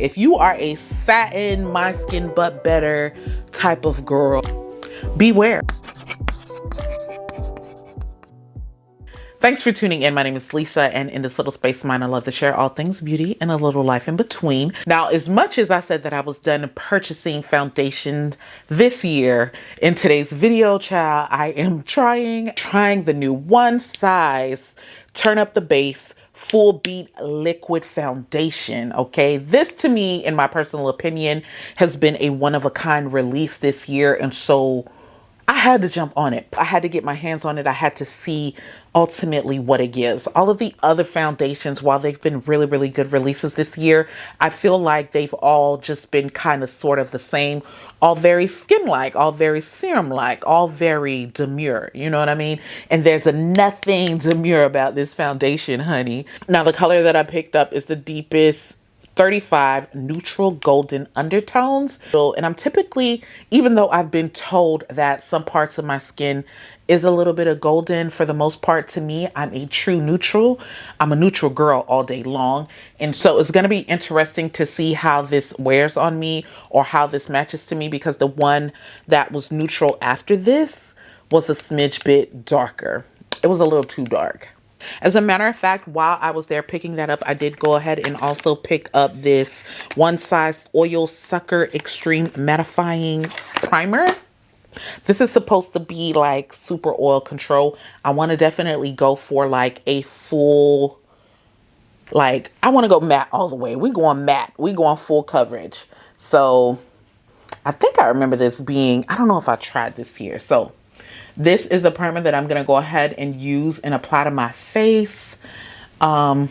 If you are a satin, my skin but better type of girl, beware. Thanks for tuning in. My name is Lisa, and in this little space of mine, I love to share all things beauty and a little life in between. Now, as much as I said that I was done purchasing foundation this year, in today's video, child, I am trying the new One Size Turn Up the Base Full Beat Liquid Foundation. Okay, this to me, in my personal opinion, has been a one-of-a-kind release this year, and so I had to jump on it. I had to get my hands on it. I had to see ultimately what it gives. All of the other foundations, while they've been really, really good releases this year, I feel like they've all just been kind of sort of the same, all very skin-like, all very serum-like, all very demure, you know what I mean? And there's nothing demure about this foundation, honey. Now, the color that I picked up is the deepest 35 neutral golden undertones. And I'm typically, even though I've been told that some parts of my skin is a little bit of golden, for the most part, to me, I'm a true neutral. I'm a neutral girl all day long. And so it's going to be interesting to see how this wears on me or how this matches to me, because the one that was neutral after this was a smidge bit darker. It was a little too dark. As a matter of fact, while I was there picking that up, I did go ahead and also pick up this One Size Oil Sucker Extreme Mattifying Primer. This is supposed to be like super oil control. I want to definitely go for like a full, like, I want to go matte all the way. We going matte. We going full coverage. So I think I remember this being, I don't know if I tried this here. So this is a primer that I'm going to go ahead and use and apply to my face. I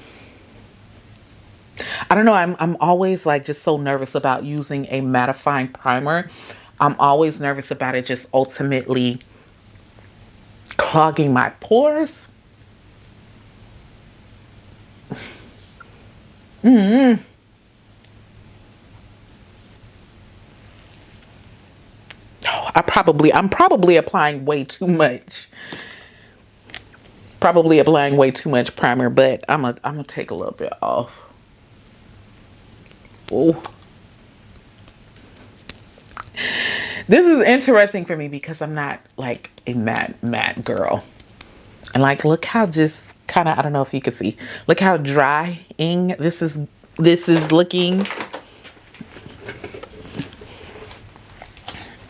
don't know. I'm always like just so nervous about using a mattifying primer. I'm always nervous about it just ultimately clogging my pores. I'm probably applying way too much. Probably applying way too much primer, but I'm gonna take a little bit off. Oh. This is interesting for me because I'm not like a matte girl. And like, look how just kind of, I don't know if you can see, look how drying this is looking.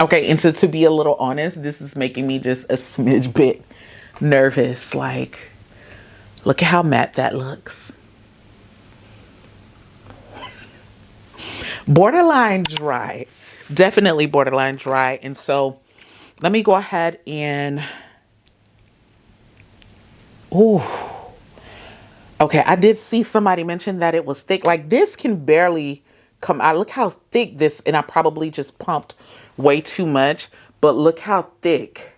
Okay, and so to be a little honest, this is making me just a smidge bit nervous. Like, look at how matte that looks. Borderline dry. Definitely borderline dry. And so let me go ahead and, ooh. Okay, I did see somebody mention that it was thick. Like, this can barely come out. Look how thick this, and I probably just pumped way too much, but look how thick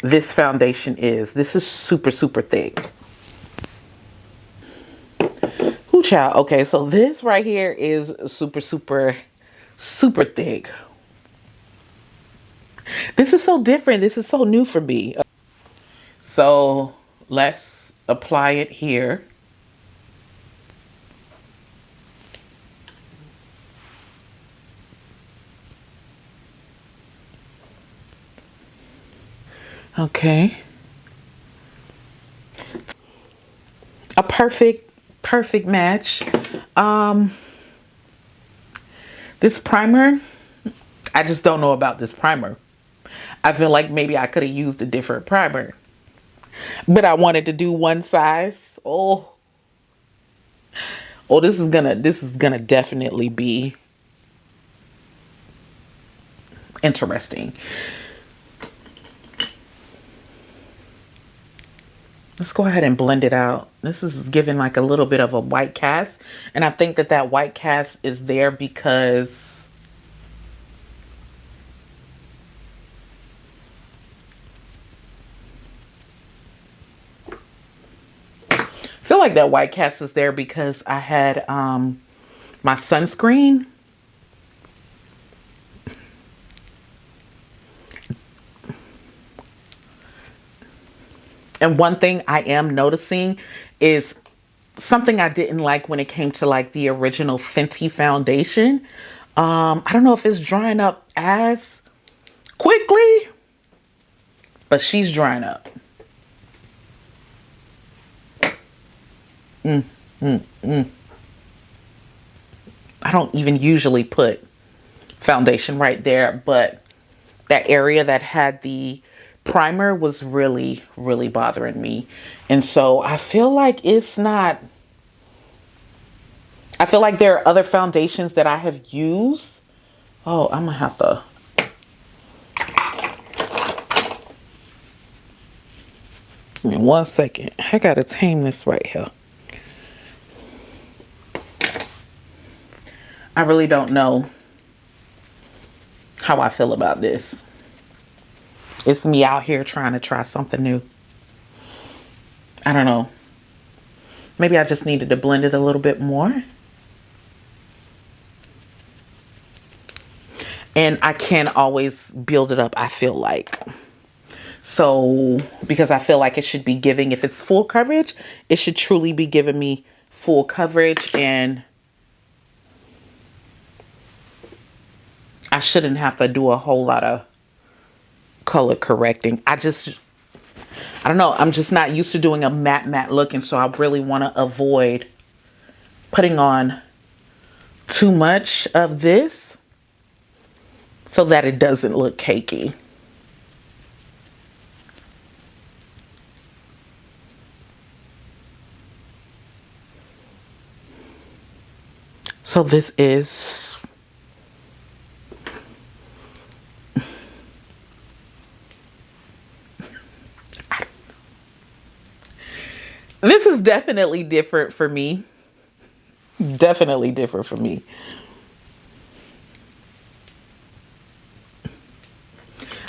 this foundation is. This is super, super thick. Ooh, child. Okay, so this right here is super, super, super thick. This is so different. This is so new for me. So let's apply it here. Okay. A perfect match. This primer, I just don't know about this primer. I feel like maybe I could have used a different primer, but I wanted to do One Size. Oh, this is gonna definitely be interesting. Let's go ahead and blend it out. This is giving like a little bit of a white cast. And I think that that white cast is there because I feel like that white cast is there because I had my sunscreen. And one thing I am noticing is something I didn't like when it came to like the original Fenty foundation. I don't know if it's drying up as quickly, but she's drying up. I don't even usually put foundation right there, but that area that had the primer was really, really bothering me. And so I feel like it's not, I feel like there are other foundations that I have used. Oh, I'm gonna have to. Give me 1 second. I gotta tame this right here. I really don't know how I feel about this. It's me out here trying to try something new. I don't know. Maybe I just needed to blend it a little bit more. And I can always build it up, I feel like. So, because I feel like it should be giving, if it's full coverage, it should truly be giving me full coverage, and I shouldn't have to do a whole lot of color correcting. I don't know. I'm just not used to doing a matte look, and so I really want to avoid putting on too much of this so that it doesn't look cakey. So this is this is definitely different for me. Definitely different for me.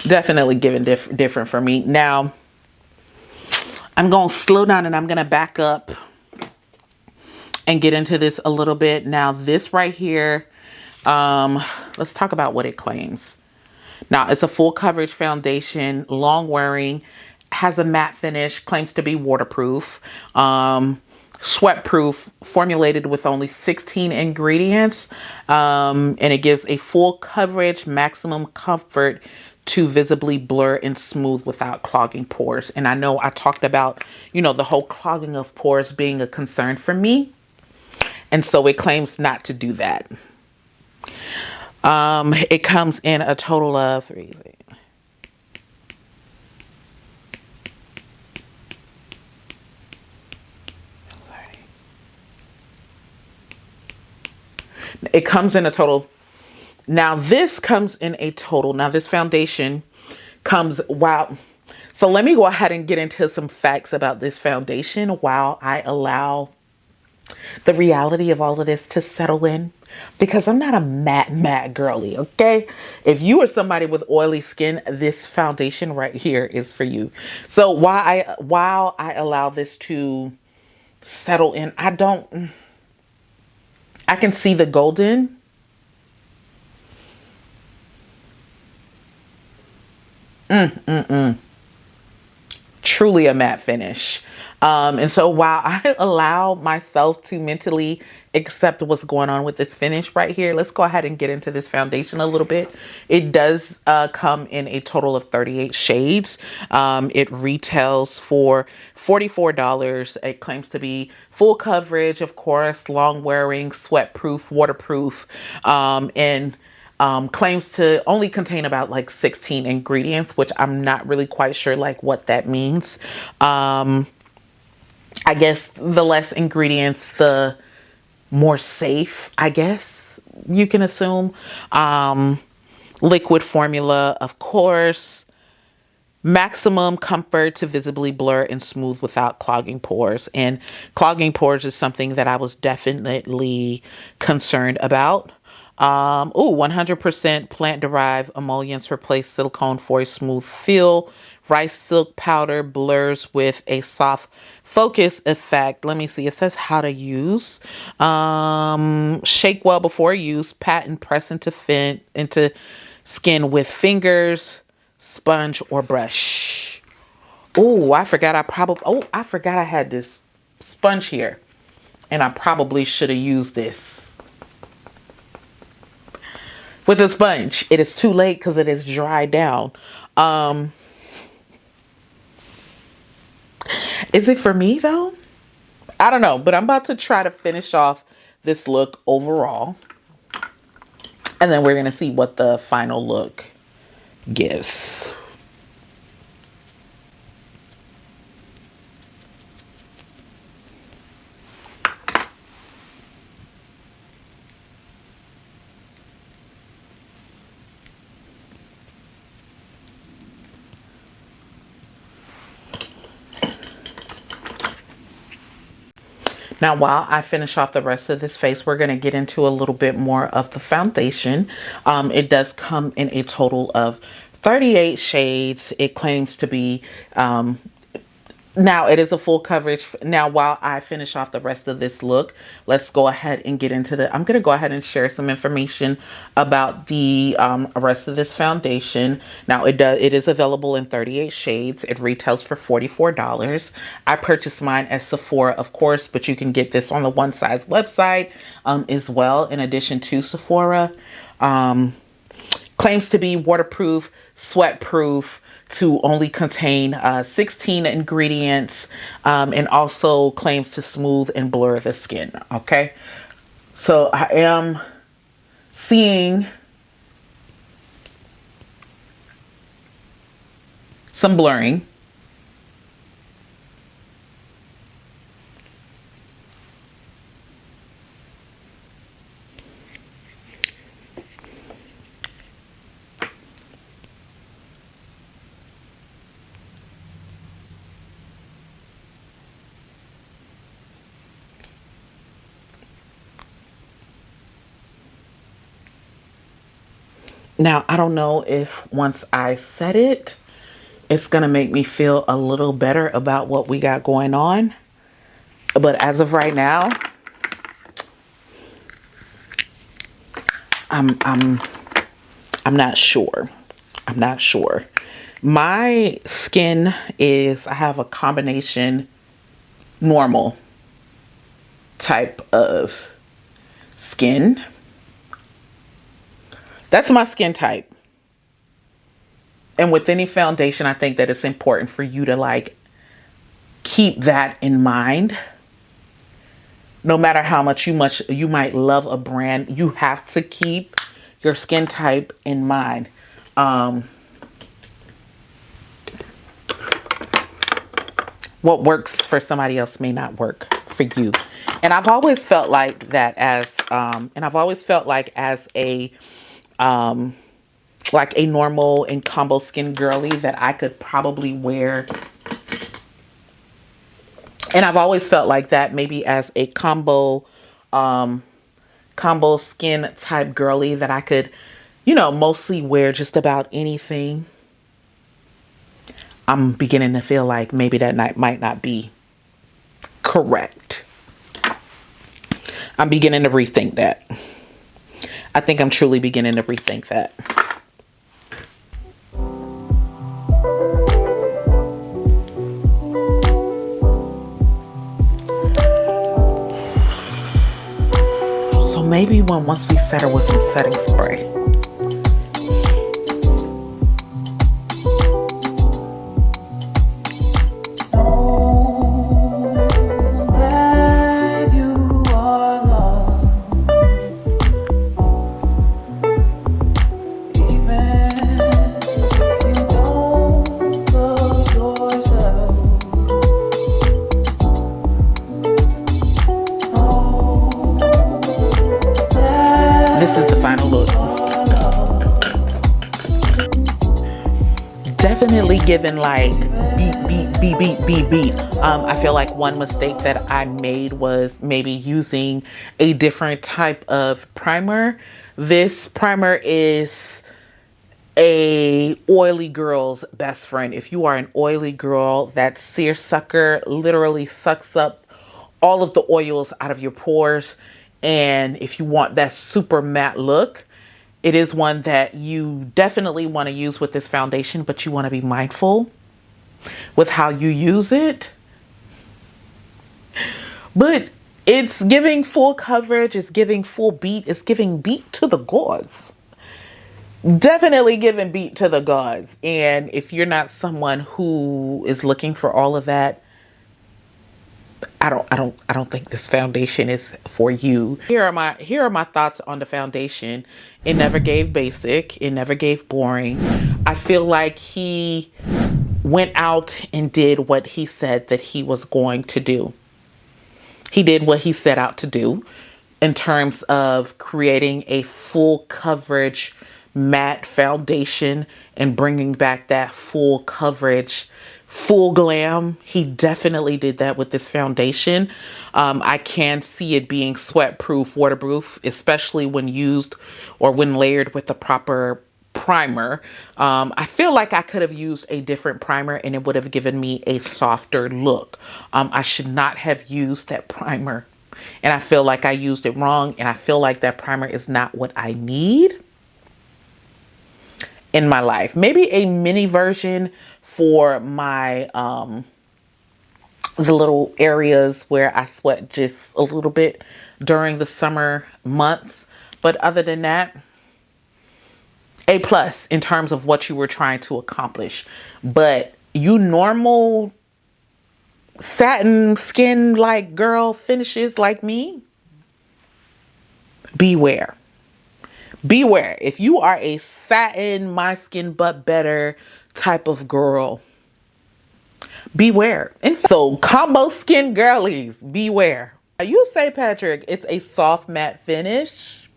Definitely giving different for me. Now, I'm going to slow down and I'm going to back up and get into this a little bit. Now, this right here, let's talk about what it claims. Now, it's a full coverage foundation, long wearing, has a matte finish, claims to be waterproof, sweat proof, formulated with only 16 ingredients, and it gives a full coverage, maximum comfort to visibly blur and smooth without clogging pores. And I know I talked about, the whole clogging of pores being a concern for me. And so it claims not to do that. It comes in a total of 3. It comes in a total. Now this comes in a total. Now this foundation comes, wow. So let me go ahead and get into some facts about this foundation while I allow the reality of all of this to settle in, because I'm not a matte girly, okay? If you are somebody with oily skin, this foundation right here is for you. So while I allow this to settle in, I can see the golden. Truly a matte finish. And so while I allow myself to mentally accept what's going on with this finish right here, let's go ahead and get into this foundation a little bit. It does come in a total of 38 shades. It retails for $44. It claims to be full coverage, of course, long wearing, sweat proof, waterproof, and claims to only contain about like 16 ingredients, which I'm not really quite sure like what that means. I guess the less ingredients, the more safe, I guess you can assume. Liquid formula, of course. Maximum comfort to visibly blur and smooth without clogging pores. And clogging pores is something that I was definitely concerned about. 100% plant-derived emollients replace silicone for a smooth feel. Rice silk powder blurs with a soft focus effect. Let me see. It says how to use. Shake well before use. Pat and press into skin with fingers, sponge, or brush. Oh, I forgot I had this sponge here. And I probably should have used this with a sponge. It is too late because it is dried down. Is it for me though? I don't know, but I'm about to try to finish off this look overall. And then we're going to see what the final look gives. Now, while I finish off the rest of this face, we're going to get into a little bit more of the foundation. It does come in a total of 38 shades. It claims to be, now it is a full coverage. Now, while I finish off the rest of this look, let's go ahead and get into I'm going to go ahead and share some information about the rest of this foundation. Now, it is available in 38 shades. It retails for $44. I purchased mine at Sephora, of course, but you can get this on the One Size website as well, in addition to Sephora. Claims to be waterproof, sweat proof, to only contain 16 ingredients, and also claims to smooth and blur the skin. Okay, so I am seeing some blurring. Now, I don't know if once I set it, it's going to make me feel a little better about what we got going on. But as of right now, I'm not sure. I'm not sure. My skin I have a combination normal type of skin. That's my skin type. And with any foundation, I think that it's important for you to like keep that in mind. No matter how much you might love a brand, you have to keep your skin type in mind. What works for somebody else may not work for you. And I've always felt like that as a like a normal and combo skin girly that I could probably wear. And I've always felt like that maybe as a combo skin type girly that I could, mostly wear just about anything. I'm beginning to feel like maybe that might not be correct. I'm beginning to rethink that. I think I'm truly beginning to rethink that. So maybe once we set her with some setting spray. This is the final look. Definitely given like beat. I feel like one mistake that I made was maybe using a different type of primer. This primer is a oily girl's best friend. If you are an oily girl, that seersucker literally sucks up all of the oils out of your pores. And if you want that super matte look, it is one that you definitely want to use with this foundation, but you want to be mindful with how you use it. But It's giving full coverage. It's giving full beat. It's giving beat to the gods. Definitely giving beat to the gods. And if you're not someone who is looking for all of that, I don't think this foundation is for you. Here are my thoughts on the foundation. It never gave basic. It never gave boring. I feel like he went out and did what he said that he was going to do. He did what he set out to do in terms of creating a full coverage matte foundation and bringing back that full coverage, full glam. He definitely did that with this foundation. I can see it being sweat proof, waterproof, especially when used or when layered with the proper primer. I feel like I could have used a different primer and it would have given me a softer look. I should not have used that primer, and I feel like I used it wrong, and I feel like that primer is not what I need in my life. Maybe a mini version for my the little areas where I sweat just a little bit during the summer months, but other than that, A plus in terms of what you were trying to accomplish. But you normal satin skin like girl finishes like me, beware. Beware. If you are a satin, my skin but better type of girl, beware. And so combo skin girlies, beware. You say, Patrick, it's a soft matte finish.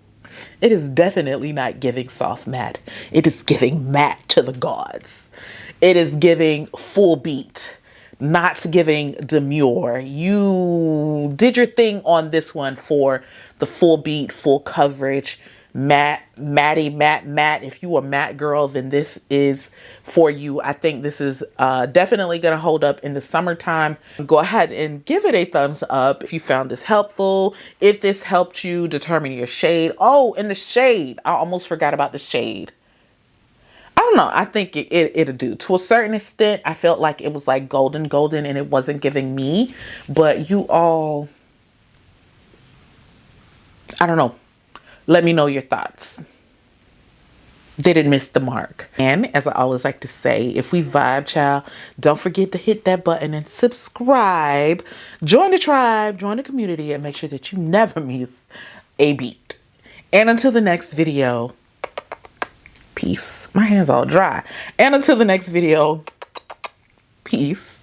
It is definitely not giving soft matte. It is giving matte to the gods. It is giving full beat, not giving demure. You did your thing on this one for the full beat, full coverage, matte. If you a matte girl, then this is for you. I think this is definitely going to hold up in the summertime. Go ahead and give it a thumbs up if you found this helpful. If this helped you determine your shade. Oh, and the shade. I almost forgot about the shade. I don't know. I think it'll do. To a certain extent, I felt like it was like golden and it wasn't giving me. But you all, I don't know. Let me know your thoughts. Did it miss the mark? And as I always like to say, if we vibe, child, don't forget to hit that button and subscribe. Join the tribe, join the community, and make sure that you never miss a beat. And until the next video, peace. My hand's all dry. And until the next video, peace.